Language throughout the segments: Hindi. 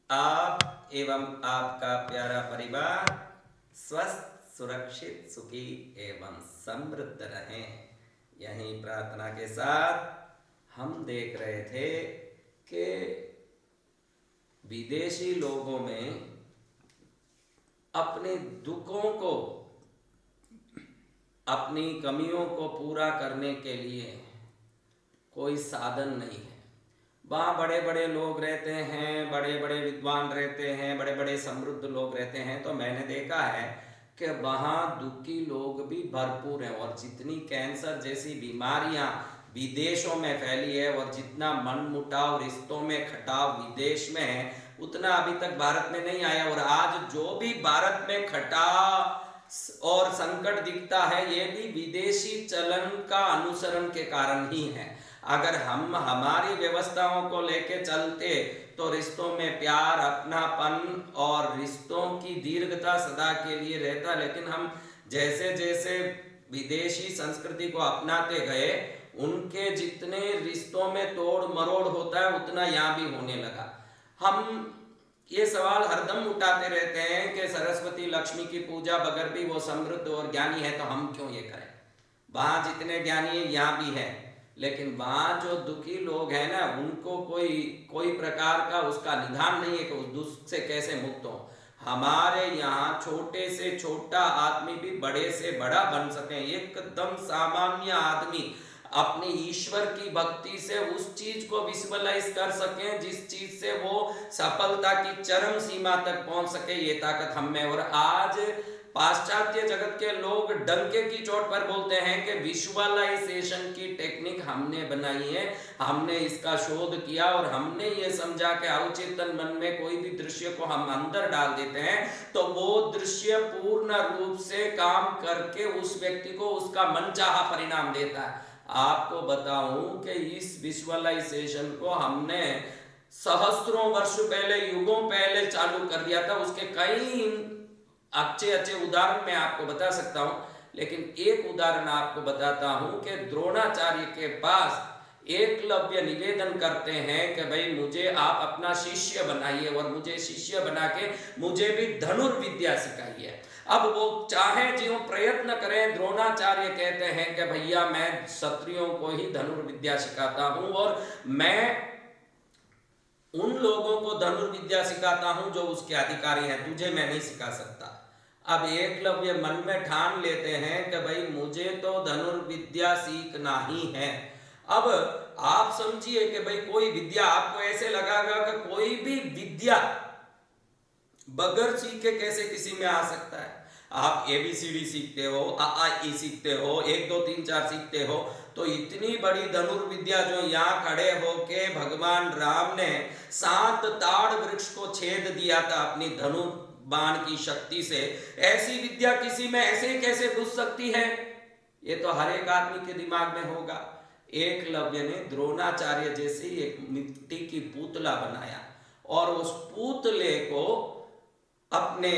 आप एवं आपका प्यारा परिवार स्वस्थ, सुरक्षित, सुखी एवं समृद्ध रहें, यही प्रार्थना के साथ हम देख रहे थे कि विदेशी लोगों में अपने दुखों को, अपनी कमियों को पूरा करने के लिए कोई साधन नहीं है। वहाँ बड़े बड़े लोग रहते हैं, बड़े बड़े विद्वान रहते हैं, बड़े बड़े समृद्ध लोग रहते हैं। तो मैंने देखा है कि वहाँ दुखी लोग भी भरपूर हैं, और जितनी कैंसर जैसी बीमारियाँ विदेशों में फैली है और जितना मनमुटाव, रिश्तों में खटाव विदेश में है, उतना अभी तक भारत में नहीं आया। और आज जो भी भारत में खटाव और संकट दिखता है, ये भी विदेशी चलन का अनुसरण के कारण ही है। अगर हम हमारी व्यवस्थाओं को लेके चलते तो रिश्तों में प्यार, अपनापन और रिश्तों की दीर्घता सदा के लिए रहता। लेकिन हम जैसे जैसे विदेशी संस्कृति को अपनाते गए, उनके जितने रिश्तों में तोड़ मरोड़ होता है, उतना यहाँ भी होने लगा। हम ये सवाल हरदम उठाते रहते हैं कि सरस्वती लक्ष्मी की पूजा बगैर भी वो समृद्ध और ज्ञानी है, तो हम क्यों ये करें? वहाँ जितने ज्ञानी है यहाँ भी है, लेकिन वहाँ जो दुखी लोग हैं ना, उनको कोई प्रकार का उसका निदान नहीं है कि उस दुख से कैसे मुक्त हो। हमारे यहाँ छोटे से छोटा आदमी भी बड़े से बड़ा बन सके, एकदम सामान्य आदमी अपनी ईश्वर की भक्ति से उस चीज को विजुअलाइज कर सके जिस चीज से वो सफलता की चरम सीमा तक पहुंच सके, ये ताकत हम में। और आज पाश्चात्य जगत के लोग डंके की चोट पर बोलते हैं कि विजुअलाइजेशन की टेक्निक हमने बनाई है, हमने इसका शोध किया और हमने ये समझा कि अवचेतन मन में कोई भी दृश्य को हम अंदर डाल देते हैं तो वो दृश्य पूर्ण रूप से काम करके उस व्यक्ति को उसका मनचाहा परिणाम देता है। आपको बताऊं कि इस विजुअलाइजेशन को हमने सहस्त्रों वर्ष पहले, युगों पहले चालू कर दिया था। उसके कई अच्छे अच्छे उदाहरण मैं आपको बता सकता हूं, लेकिन एक उदाहरण आपको बताता हूं कि द्रोणाचार्य के पास एकलव्य निवेदन करते हैं कि भाई मुझे आप अपना शिष्य बनाइए और मुझे शिष्य बना के मुझे भी धनुर्विद्या सिखाइए। अब वो चाहे जो प्रयत्न करें, द्रोणाचार्य कहते हैं कि भैया मैं क्षत्रियों को ही धनुर्विद्या सिखाता हूं और मैं उन लोगों को धनुर्विद्या सिखाता हूं जो उसके अधिकारी हैं, तुझे मैं नहीं सिखा सकता। अब एकलव्य मन में ठान लेते हैं कि भाई मुझे तो धनुर्विद्या सीखना ही है। अब आप समझिए कि भाई कोई विद्या, आपको ऐसे लगागा कि कोई भी विद्या बगैर सीखे कैसे किसी में आ सकता है। आप ABCD सीखते हो, AAE सीखते हो, 1 2 3 4 सीखते हो, तो इतनी बड़ी धनुर्विद्या जो यहाँ खड़े होके भगवान राम ने 7 ताड़ वृक्ष को छेद दिया था अपनी धनु बाण की शक्ति से, ऐसी विद्या किसी में ऐसे ही कैसे घुस सकती है? ये तो हर एक आदमी के दिमाग में होगा। एकलव्य ने द्रोणाचार्य जैसे एक मिट्टी की पुतला बनाया और उस पुतले को अपने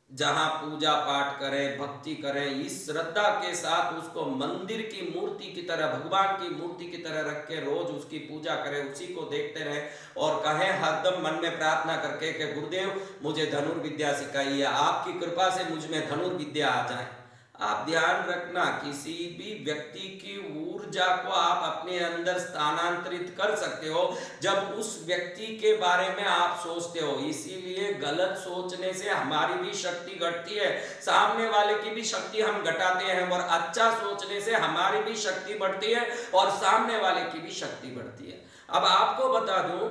जहां पूजा पाठ करें, भक्ति करें, इस श्रद्धा के साथ उसको मंदिर की मूर्ति की तरह, भगवान की मूर्ति की तरह रख के रोज उसकी पूजा करें, उसी को देखते रहें और कहें हरदम मन में प्रार्थना करके कि गुरुदेव मुझे धनुर्विद्या सिखाइए, आपकी कृपा से मुझ में धनुर्विद्या आ जाए। आप ध्यान रखना, किसी भी व्यक्ति की ऊर्जा को आप अपने अंदर स्थानांतरित कर सकते हो जब उस व्यक्ति के बारे में आप सोचते हो। इसीलिए गलत सोचने से हमारी भी शक्ति घटती है, सामने वाले की भी शक्ति हम घटाते हैं, और अच्छा सोचने से हमारी भी शक्ति बढ़ती है और सामने वाले की भी शक्ति बढ़ती है। अब आपको बता दूं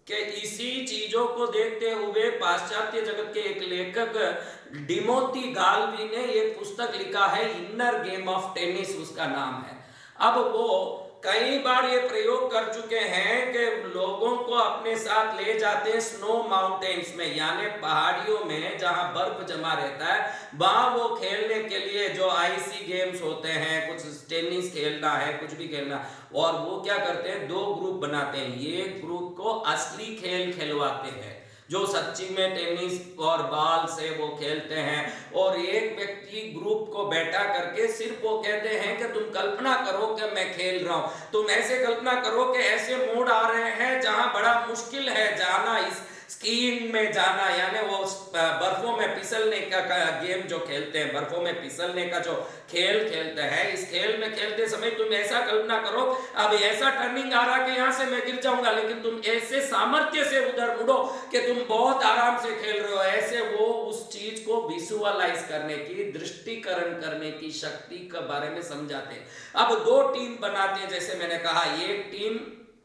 कि इसी चीजों को देखते हुए पाश्चात्य जगत के एक लेखक डिमोती गाल्वी ने एक पुस्तक लिखा है, इनर गेम ऑफ टेनिस उसका नाम है। अब वो कई बार ये प्रयोग कर चुके हैं कि लोगों को अपने साथ ले जाते हैं स्नो माउंटेन्स में, यानी पहाड़ियों में जहां बर्फ जमा रहता है, वहां वो खेलने के लिए जो आईसी गेम्स होते हैं, कुछ टेनिस खेलना है, कुछ भी खेलना, और वो क्या करते हैं 2 ग्रुप बनाते हैं। ये ग्रुप को असली खेल खिलवाते हैं जो सच्ची में टेनिस और बॉल से वो खेलते हैं, और एक व्यक्ति ग्रुप को बैठा करके सिर्फ वो कहते हैं कि तुम कल्पना करो कि मैं खेल रहा हूं, तुम ऐसे कल्पना करो कि ऐसे मोड़ आ रहे हैं जहां बड़ा मुश्किल है जाना इस स्कीइंग में जाना, यानी वो बर्फों में फिसलने का गेम जो खेलते हैं, बर्फों में फिसलने का जो खेल खेलते हैं, इस खेल में खेलते समय तुम ऐसा कल्पना करो अब ऐसा टर्निंग आ रहा कि यहां से मैं गिर जाऊंगा, लेकिन तुम ऐसे सामर्थ्य से उधर मुड़ो कि तुम बहुत आराम से खेल रहे हो। ऐसे वो उस चीज को विजुअलाइज करने की, दृष्टिकरण करने की शक्ति के बारे में समझाते हैं। अब दो टीम बनाते हैं, जैसे मैंने कहा एक टीम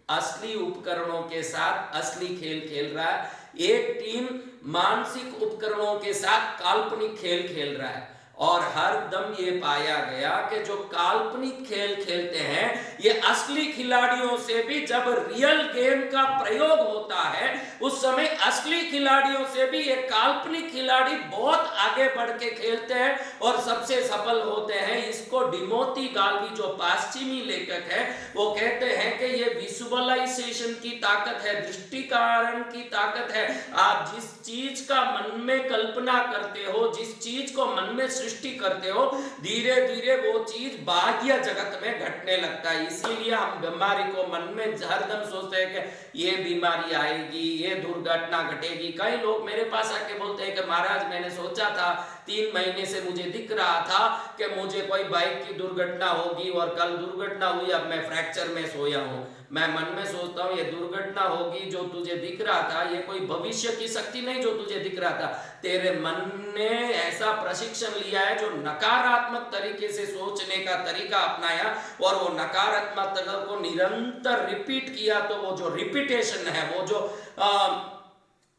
असली उपकरणों के साथ असली खेल खेल रहा है, एक टीम मानसिक उपकरणों के साथ काल्पनिक खेल खेल रहा है। और हर दम ये पाया गया कि जो काल्पनिक खेल खेलते हैं ये असली खिलाड़ियों से भी, जब रियल गेम का प्रयोग होता है उस समय असली खिलाड़ियों से भी ये काल्पनिक खिलाड़ी बहुत आगे बढ़ के खेलते हैं और सबसे सफल होते हैं। इसको डिमोती गाल्वी जो पश्चिमी लेखक है वो कहते हैं कि ये विजुअलाइजेशन की ताकत है, दृष्टिकरण की ताकत है। आप जिस चीज का मन में कल्पना करते हो, जिस चीज को मन में सृष्टि करते हो, धीरे धीरे वो चीज बाह्य जगत में घटने लगता है। इसीलिए हम बीमारी को मन में हरदम सोचते हैं कि ये बीमारी आएगी, ये दुर्घटना घटेगी। कई लोग मेरे पास आके बोलते हैं कि महाराज मैंने सोचा था 3 महीने से मुझे दिख रहा था कि मुझे कोई बाइक की दुर्घटना होगी और कल दुर्घटना हुई, अब मैं फ्रैक्चर में सोया हूं। मैं मन में सोचता हूं ये दुर्घटना होगी जो तुझे दिख रहा था, ये कोई भविष्य की शक्ति नहीं जो तुझे दिख रहा था, तेरे मन ने ऐसा प्रशिक्षण लिया है जो नकारात्मक तरीके से सोचने का तरीका अपनाया और वो नकारात्मक को निरंतर रिपीट किया। तो वो जो रिपीटेशन है, वो जो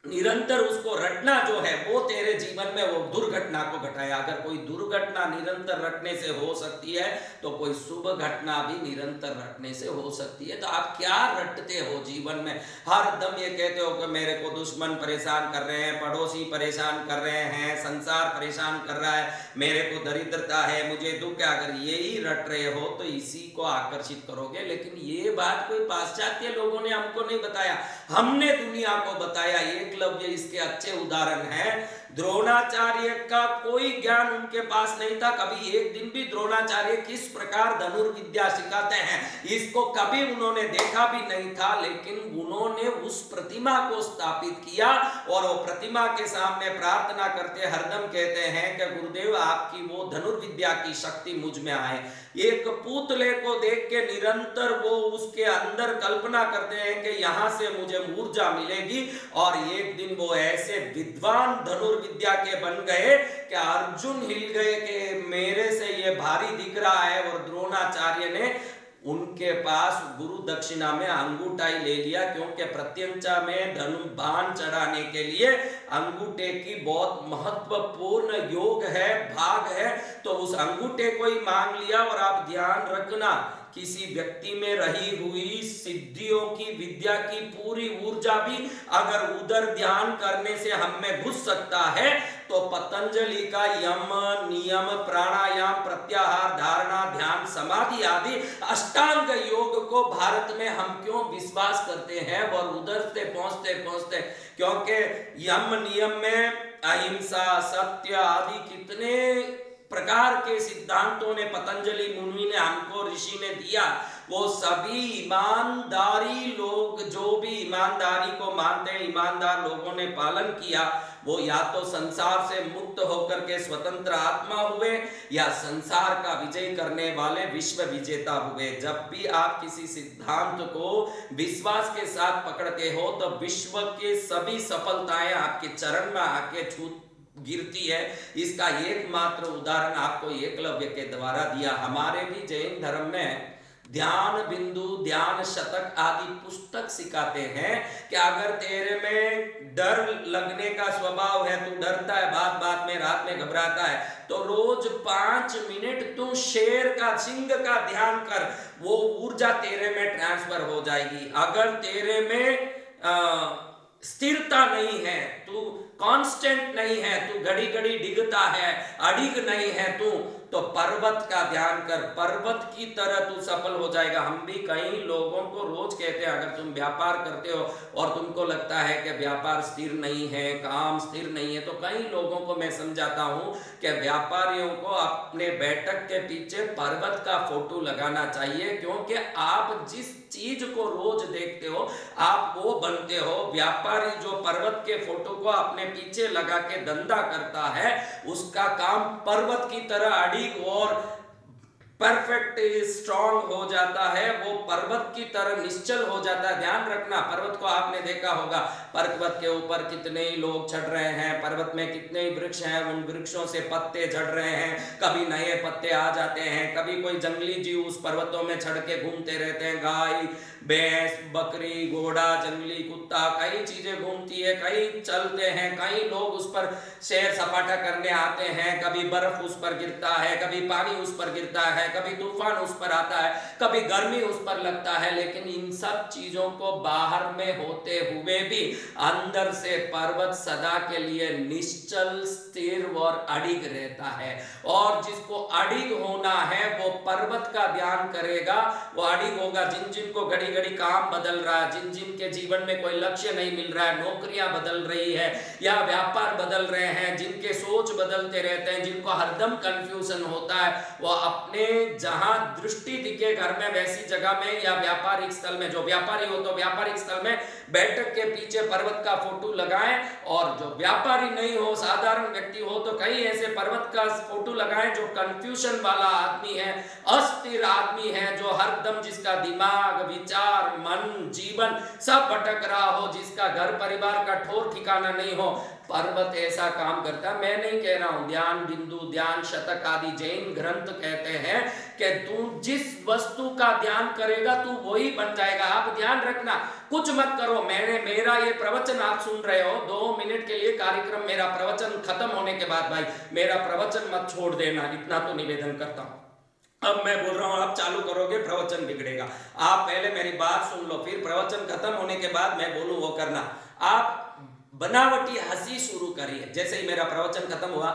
निरंतर उसको रटना जो है, वो तेरे जीवन में वो दुर्घटना को घटाया। अगर कोई दुर्घटना निरंतर रटने से हो सकती है तो कोई शुभ घटना भी निरंतर रटने से हो सकती है। तो आप क्या रटते हो जीवन में? हर दम ये कहते हो कि मेरे को दुश्मन परेशान कर रहे हैं, पड़ोसी परेशान कर रहे हैं, संसार परेशान कर रहा है, मेरे को दरिद्रता है, मुझे दुख है। अगर यही रट रहे हो तो इसी को आकर्षित करोगे। लेकिन ये बात कोई पाश्चात्य लोगों ने हमको नहीं बताया, हमने दुनिया को बताया। एकलव्य इसके अच्छे उदाहरण हैं। द्रोणाचार्य का कोई ज्ञान उनके पास नहीं था, कभी एक दिन भी द्रोणाचार्य किस प्रकार धनुर्विद्या सिखाते हैं इसको कभी उन्होंने देखा भी नहीं था। लेकिन उन्होंने उस प्रतिमा को स्थापित किया और वो प्रतिमा के सामने प्रार्थना करते हरदम कहते हैं कि गुरुदेव आपकी वो धनुर्विद्या की शक्ति मुझ में आए। एक पुतले को देख के निरंतर वो उसके अंदर कल्पना करते हैं कि यहां से मुझे ऊर्जा मिलेगी, और एक दिन वो ऐसे विद्वान धनुर्विद्या के बन गए कि अर्जुन हिल गए कि मेरे से ये भारी दिख रहा है। और द्रोणाचार्य ने उनके पास गुरु दक्षिणा में अंगूठाई ले लिया, क्योंकि प्रत्यंचा में धनु बाण चढ़ाने के लिए अंगूठे की बहुत महत्वपूर्ण योग है, भाग है। तो उस अंगूठे को ही मांग लिया। और आप ध्यान रखना, किसी व्यक्ति में रही हुई सिद्धियों की, विद्या की पूरी ऊर्जा भी अगर उधर ध्यान करने से हम में घुस सकता है तो पतंजलि का यम, नियम, प्राणायाम, प्रत्याहार, धारणा, ध्यान, समाधि आदि अष्टांग योग को भारत में हम क्यों विश्वास करते हैं और उधर से पहुंचते पहुंचते, क्योंकि यम नियम में अहिंसा, सत्य आदि कितने प्रकार के सिद्धांतों ने पतंजलि मुनि ने हमको, ऋषि ने दिया। वो सभी ईमानदारी लोग, जो भी ईमानदारी को मानते हैं, ईमानदार लोगों ने पालन किया। वो या तो संसार से मुक्त होकर के स्वतंत्र आत्मा हुए या संसार का विजय करने वाले विश्व विजेता हुए। जब भी आप किसी सिद्धांत को विश्वास के साथ पकड़ते हो तो विश्व के सभी सफलताएं आपके चरण में आके छू गिरती है। इसका एकमात्र उदाहरण आपको एकलव्य के द्वारा दिया। हमारे भी जैन धर्म में ध्यान बिंदु, ध्यान शतक आदि पुस्तक सिखाते हैं कि अगर तेरे में डर लगने का स्वभाव है, तू डरता है, बात बात में रात में घबराता है, तो रोज 5 मिनट तू शेर का, सिंह का ध्यान कर, वो ऊर्जा तेरे में ट्रांसफर हो जाएगी। अगर तेरे में स्थिरता नहीं है, तू कांस्टेंट नहीं है, तू घड़ी घड़ी डिगता है, अडिग नहीं है तू, तो पर्वत का ध्यान कर, पर्वत की तरह तू सफल हो जाएगा। हम भी कई लोगों को रोज कहते हैं, अगर तुम व्यापार करते हो और तुमको लगता है कि व्यापार स्थिर नहीं है, काम स्थिर नहीं है, तो कई लोगों को मैं समझाता हूं कि व्यापारियों को अपने बैठक के पीछे पर्वत का फोटो लगाना चाहिए, क्योंकि आप जिस चीज को रोज देखते हो आप वो बनते हो। व्यापारी जो पर्वत के फोटो को अपने पीछे लगा के धंधा करता है, उसका काम पर्वत की तरह अड़िग और परफेक्ट स्ट्रॉन्ग हो जाता है, वो पर्वत की तरह निश्चल हो जाता है। ध्यान रखना, पर्वत को आपने देखा होगा, पर्वत के ऊपर कितने ही लोग चढ़ रहे हैं, पर्वत में कितने ही वृक्ष हैं, उन वृक्षों से पत्ते झड़ रहे हैं, कभी नए पत्ते आ जाते हैं, कभी कोई जंगली जीव उस पर्वतों में चढ़ के घूमते रहते हैं, गाय भैंस बकरी घोड़ा जंगली कुत्ता, कई चीजें घूमती है, कई चलते हैं, कई लोग उस पर सैर सपाटा करने आते हैं, कभी बर्फ उस पर गिरता है, कभी पानी उस पर गिरता है, कभी तूफान उस पर आता है, कभी गर्मी उस पर लगता है, लेकिन इन सब चीजों को बाहर में होते हुए भी अंदर से पर्वत सदा के लिए निश्चल स्थिर और अडिग रहता है। और जिसको अडिग होना है वो पर्वत का ध्यान करेगा, वो अडिग होगा। जिन जिन को घड़ी घड़ी काम बदल रहा है, जिन जिन के जीवन में कोई लक्ष्य नहीं मिल रहा है, नौकरियां बदल रही है या व्यापार बदल रहे हैं, जिनके सोच बदलते रहते हैं, जिनको हरदम कंफ्यूजन होता है, वो अपने जहां दृष्टि दिखे घर में वैसी जगह में या व्यापारिक स्थल में, जो व्यापारी हो तो व्यापारिक स्थल में बैठक के पीछे पर्वत का फोटो लगाएं, और जो व्यापारी नहीं हो साधारण व्यक्ति हो तो कई ऐसे पर्वत का फोटो लगाएं जो कंफ्यूजन वाला आदमी है, अस्थिर आदमी है, जो हरदम जिसका दिमाग विचार मन जीवन सब भटक रहा हो, जिसका घर परिवार का ठोर ठिकाना नहीं हो। पर्वत ऐसा काम करता। मैं नहीं कह रहा हूं, ध्यान बिंदु ध्यान शतक आदि जैन ग्रंथ कहते हैं कि तू जिस वस्तु का ध्यान करेगा तू वही बन जाएगा। आप ध्यान रखना, कुछ मत करो। मेरा ये प्रवचन आप सुन रहे हो, 2 मिनट के लिए कार्यक्रम, मेरा प्रवचन खत्म होने के बाद भाई मेरा प्रवचन मत छोड़ देना, इतना तो निवेदन करता हूं। अब मैं बोल रहा हूं, आप चालू करोगे प्रवचन बिगड़ेगा। आप पहले मेरी बात सुन लो, फिर प्रवचन खत्म होने के बाद मैं बोलूं वो करना। आप बनावटी हंसी शुरू करिए। जैसे ही मेरा प्रवचन खत्म हुआ,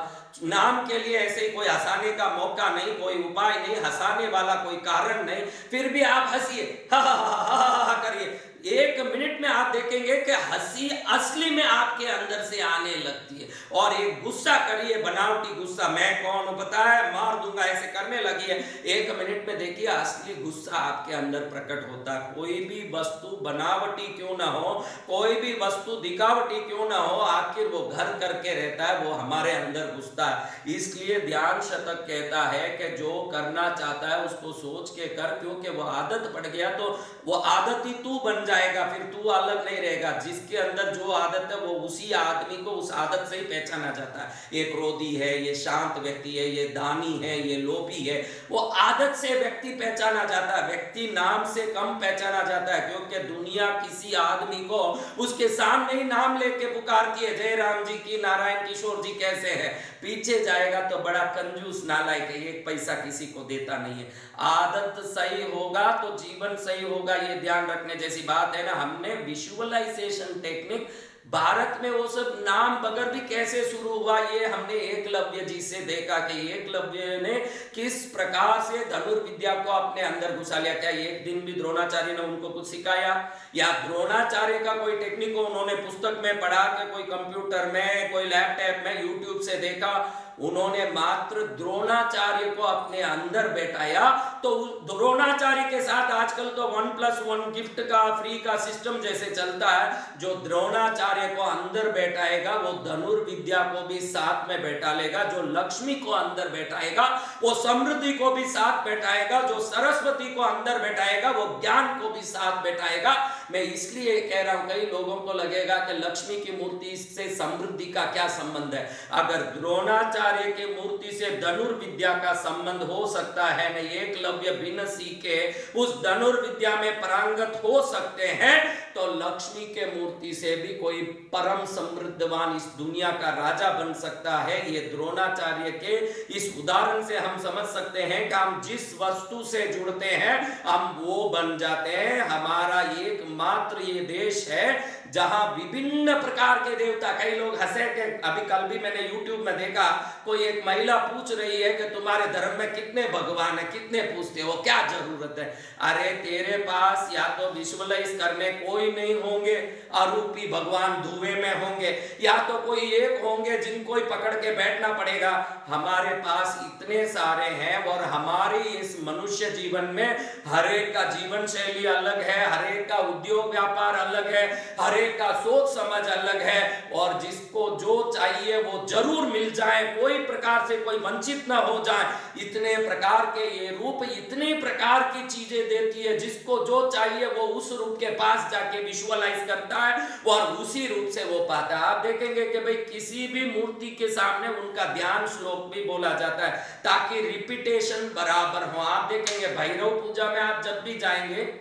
नाम के लिए ऐसे ही कोई हंसाने का मौका नहीं, कोई उपाय नहीं, हंसाने वाला कोई कारण नहीं, फिर भी आप हंसिए, हा हा हा हा करिए। 1 मिनट में आप देखेंगे कि हंसी असली में आपके अंदर से आने लगती है। और एक गुस्सा करिए, बनावटी गुस्सा, मैं कौन हूं पता है, मार दूंगा, ऐसे करने लगी है। 1 मिनट में देखिए असली गुस्सा आपके अंदर प्रकट होता है। कोई भी वस्तु बनावटी क्यों ना हो, कोई भी वस्तु दिखावटी क्यों ना हो, आखिर वो घर करके रहता है, वो हमारे अंदर घुसता है। इसलिए ध्यान शतक कहता है कि जो करना चाहता है उसको सोच के कर, क्योंकि वो आदत पड़ गया तो वो आदत ही तू बन जाएगा, फिर तू अलग नहीं रहेगा। जिसके अंदर जो आदत है वो उसी आदमी को उस आदत से ही पहचाना जाता है। ये क्रोधी है, ये शांत व्यक्ति है, ये दानी है, ये लोभी है, वो आदत से व्यक्ति पहचाना जाता है। व्यक्ति नाम से कम पहचाना जाता है, क्योंकि दुनिया किसी आदमी को उसके सामने ही नाम लेके पुकारती है, जय राम जी की, नारायण किशोर जी कैसे हैं। पीछे जाएगा तो बड़ा कंजूस नालायक है, 1 पैसा किसी को देता नहीं है। आदत सही होगा तो जीवन सही होगा, ये ध्यान रखने जैसी बात है ना। हमने विजुअलाइजेशन टेक्निक भारत में वो सब नाम बगैर भी कैसे शुरू हुआ, ये हमने एकलव्य जी से देखा कि एकलव्य ने किस प्रकार से धनुर्विद्या को अपने अंदर घुसा लिया। क्या एक दिन भी द्रोणाचार्य ने उनको कुछ सिखाया, या द्रोणाचार्य का कोई टेक्निक को उन्होंने पुस्तक में पढ़ा के, कोई कंप्यूटर में, कोई लैपटॉप में, यूट्यूब से देखा? उन्होंने मात्र द्रोणाचार्य को अपने अंदर बैठाया। तो द्रोणाचार्य के साथ आजकल तो 1+1 गिफ्ट का फ्री का सिस्टम जैसे चलता है। जो द्रोणाचार्य को अंदर बैठाएगा वो धनुर्विद्या को भी साथ में बैठा लेगा, जो लक्ष्मी को अंदर बैठाएगा वो समृद्धि को भी साथ बैठाएगा, जो सरस्वती को अंदर बैठाएगा वो ज्ञान को भी साथ बैठाएगा। मैं इसलिए कह रहा हूं, कई लोगों को लगेगा कि लक्ष्मी की मूर्ति से समृद्धि का क्या संबंध है। अगर द्रोणाचार्य की मूर्ति से धनुर्विद्या का संबंध हो सकता है, न एकलव्य बिना सीखे उस धनुर्विद्या में पारंगत हो सकते हैं, तो लक्ष्मी के मूर्ति से भी कोई परम समृद्धवान इस दुनिया का राजा बन सकता है। ये द्रोणाचार्य के इस उदाहरण से हम समझ सकते हैं कि हम जिस वस्तु से जुड़ते हैं हम वो बन जाते हैं। हमारा एकमात्र ये देश है जहां विभिन्न प्रकार के देवता, कई लोग हंसे के, अभी कल भी मैंने YouTube में देखा, कोई एक महिला पूछ रही है कि तुम्हारे धर्म में कितने भगवान है, कितने पूछते हो, क्या जरूरत है? अरे तेरे पास या तो विजुअलाइज करने कोई नहीं होंगे, अरूपी भगवान धुएं में होंगे, या तो कोई एक होंगे जिनको ही पकड़ के बैठना पड़ेगा। हमारे पास इतने सारे हैं और हमारी इस मनुष्य जीवन में हर एक का जीवन शैली अलग है, हर एक का उद्योग व्यापार अलग है, हर एक का सोच समझ अलग है, और जिसको जो चाहिए वो जरूर मिल जाए, कोई प्रकार से कोई वंचित ना हो जाए। इतने प्रकार के ये रूप इतनी प्रकार की चीजें देती है, जिसको जो चाहिए वो उस रूप के पास जाके विजुअलाइज करता है और उसी रूप से वो पाता है। आप देखेंगे कि भाई किसी भी मूर्ति के सामने उनका ध्यान श्लोक भी बोला जाता है ताकि रिपीटेशन बराबर हो। आप देखेंगे भैरव पूजा में आप जब भी जाएंगे,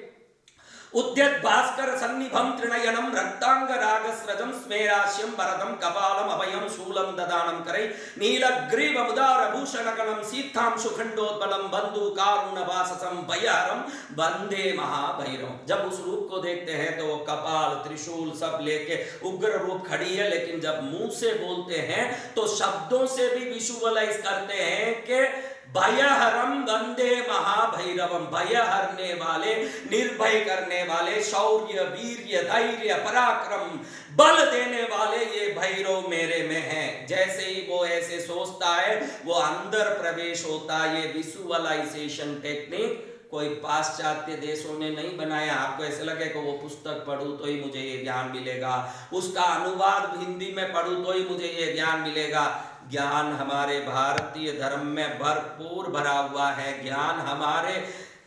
उद्यत भास्कर सन्निभम त्रिनयनम रक्तांग रागस्रजम स्मेराश्यम वरदम कपालम अभयम शूलम ददानम करे नीलग्रीव मुदार भूषणगणम सीताम सुखंडोत्पलम बंधु कारुणवाससम भयहरम वंदे महाभैरव। जब उस रूप को देखते हैं तो वो कपाल त्रिशूल सब लेके उग्र रूप खड़ी है, लेकिन जब मुंह से बोलते हैं तो शब्दों से भी विजुअलाइज करते हैं कि भयहरम वंदे महाभैरवम, भय हरने वाले, निर्भय करने वाले, शौर्य वीर्य धैर्य पराक्रम बल देने वाले ये भैरव मेरे में हैं। जैसे ही वो ऐसे सोचता है वो अंदर प्रवेश होता है। ये विजुअलाइजेशन टेक्निक कोई पाश्चात्य देशों ने नहीं बनाया। आपको ऐसे लगे कि वो पुस्तक पढ़ूं तो ही मुझे ये ज्ञान मिलेगा, उसका अनुवाद हिंदी में पढ़ूं तो ही मुझे ये ज्ञान मिलेगा। ज्ञान हमारे भारतीय धर्म में भरपूर भरा हुआ है। ज्ञान हमारे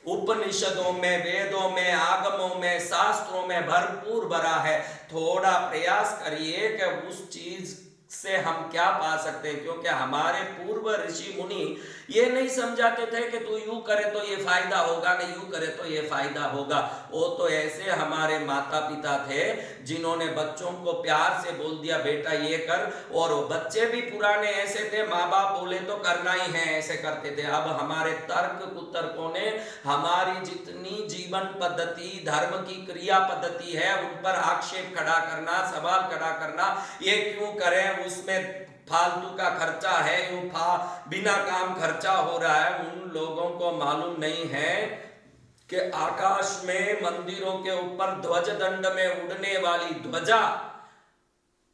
उपनिषदों में, वेदों में, आगमों में, शास्त्रों में भरपूर भरा है। थोड़ा प्रयास करिए कि उस चीज से हम क्या पा सकते हैं, क्योंकि हमारे पूर्व ऋषि मुनि ये नहीं समझाते थे कि तू यूं करे तो ये फायदा होगा, नहीं यूं करे तो ये फायदा होगा। वो तो ऐसे हमारे माता पिता थे जिन्होंने बच्चों को प्यार से बोल दिया बेटा ये कर, और बच्चे भी पुराने ऐसे थे, माँ बाप बोले तो करना ही है, ऐसे करते थे। अब हमारे तर्क कुतर्कों ने हमारी जितनी जीवन पद्धति, धर्म की क्रिया पद्धति है, उन पर आक्षेप खड़ा करना, सवाल खड़ा करना, ये क्यों करें, उसमें फालतू का खर्चा है, बिना काम खर्चा हो रहा है। उन लोगों को मालूम नहीं है कि आकाश में मंदिरों के ऊपर ध्वज दंड में उड़ने वाली ध्वजा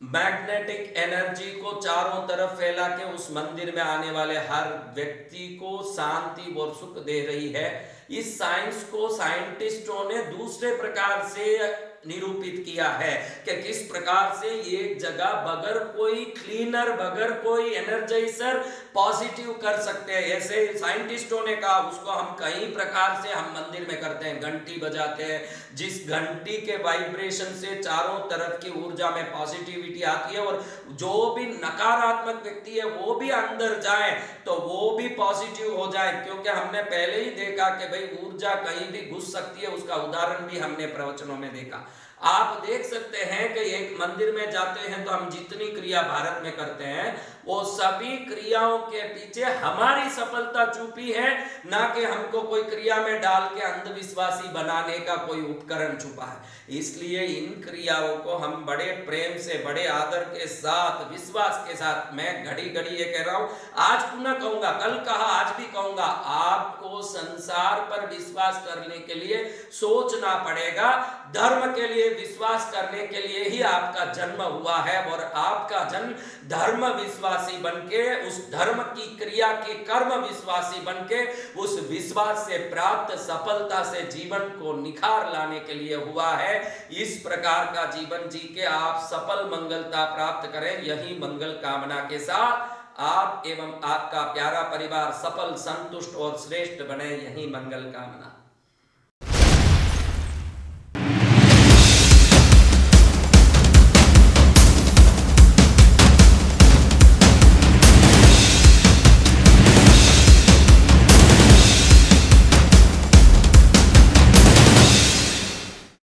मैग्नेटिक एनर्जी को चारों तरफ फैला के उस मंदिर में आने वाले हर व्यक्ति को शांति और सुख दे रही है। इस साइंस को साइंटिस्टों ने दूसरे प्रकार से निरूपित किया है कि किस प्रकार से एक जगह बगैर कोई क्लीनर, बगैर कोई एनर्जाइजर पॉजिटिव कर सकते हैं। ऐसे साइंटिस्टों ने कहा, उसको हम कई प्रकार से हम मंदिर में करते हैं। घंटी बजाते हैं, जिस घंटी के वाइब्रेशन से चारों तरफ की ऊर्जा में पॉजिटिविटी आती है, और जो भी नकारात्मक व्यक्ति है वो भी अंदर जाए तो वो भी पॉजिटिव हो जाए। क्योंकि हमने पहले ही देखा कि भाई ऊर्जा कहीं भी घुस सकती है, उसका उदाहरण भी हमने प्रवचनों में देखा। आप देख सकते हैं कि एक मंदिर में जाते हैं तो हम जितनी क्रिया भारत में करते हैं वो सभी क्रियाओं के पीछे हमारी सफलता छुपी है, ना कि हमको कोई क्रिया में डाल के अंधविश्वासी बनाने का कोई उपकरण छुपा है। इसलिए इन क्रियाओं को हम बड़े प्रेम से, बड़े आदर के साथ, विश्वास के साथ, मैं घड़ी घड़ी ये कह रहा हूं, आज पुनः कहूंगा, कल कहा, आज भी कहूंगा, आपको संसार पर विश्वास करने के लिए सोचना पड़ेगा। धर्म के लिए विश्वास करने के लिए ही आपका जन्म हुआ है, और आपका जन्म धर्म विश्वासी बनके, उस धर्म की क्रिया के कर्म विश्वासी बनके, उस विश्वास से प्राप्त सफलता से जीवन को निखार लाने के लिए हुआ है। इस प्रकार का जीवन जी के आप सफल मंगलता प्राप्त करें, यही मंगल कामना के साथ आप एवं आपका प्यारा परिवार सफल, संतुष्ट और श्रेष्ठ बने, यही मंगल कामना।